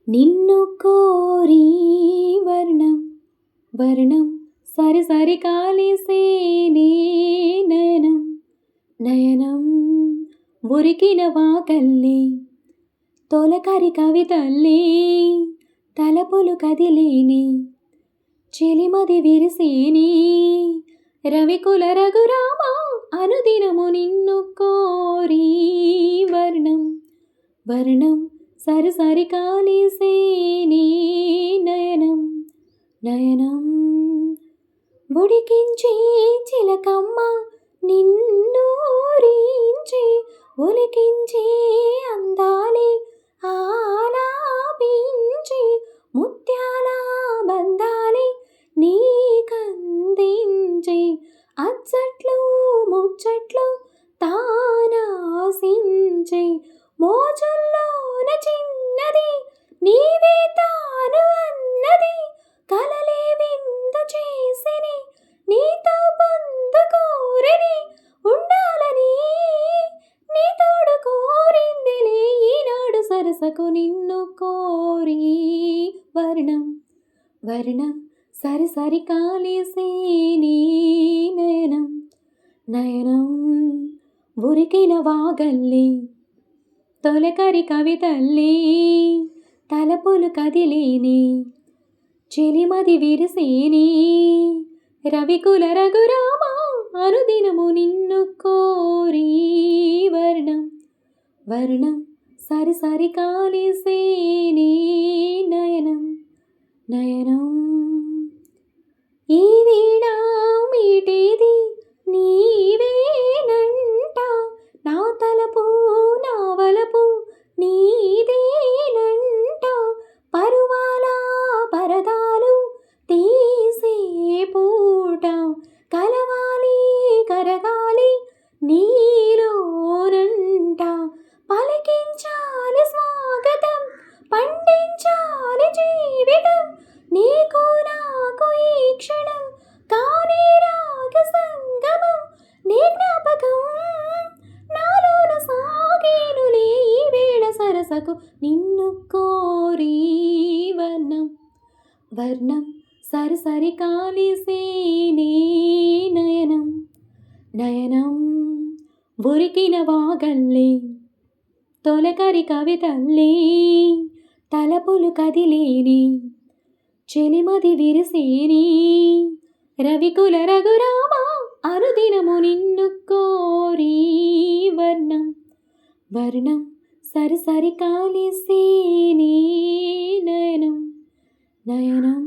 నిన్ను కోరి వర్ణం వర్ణం సరి సరి కాలిసేనే నయనం నయనం ఉరికిన వాకల్లే తొలకరి కవితల్లే తలపులు కదిలేని చెలిమది విరిసేని రవికుల రఘురామ అనుదినము నిన్ను కోరి వర్ణం వర్ణం సరి సరి కాలిసేని నయనం నయనం ఉడికించి చిలకమ్మ నిన్నూరించి ఒలికించి అందాలి ఆలాపించి ముత్యాల బంధాలి నీకందించి అచ్చట్లు ముచ్చట్లు తానాసించి మోజుల్లోన చిన్నది నీవే తాను అన్నది కలలే విందు చేసిని నీతో పొందు కోరిని ఉండాలని నీ తోడు కోరిందిలే ఈనాడు సరసకు నిన్ను కోరి వర్ణం వర్ణం సరి సరి కాలిసేని నయనం నయనం ఉరికిన వాగల్లే తొలకరి కవితల్లే తలపులు కదిలేని చెలిమది విరిసేని రవికుల రఘురామ అనుదినము నిన్ను కోరి వర్ణం వర్ణం సరి సరి కాలిసేని నయనం నయనం ఈ వీణ మీటేది నీవేనంట నా తలపు నా వలపు నీదేనంట పరువాల పరదాలు తీసే పూట కలవాలి కరగాలి నీలోనంట పలికించాలి స్వాగతం పండించాలి జీవితం నీకు నాకు ఈ క్షణం కానే రాగ సంగమం నీ జ్ఞాపకం నాలోన సాగేనులే ఈ వేళ సరసకు నిన్ను కోరి వర్ణం వర్ణం సరి సరి కాలిసేనే నయనం నయనం ఉరికిన వాగల్లే తొలకరి కవితల్లే తలపులు కదిలేని చెలిమది విరిసేని రవికుల రఘురామ అనుదినము నిన్ను కోరి వర్ణం వర్ణం సరి సరి కాలిసేని నయనం నయనం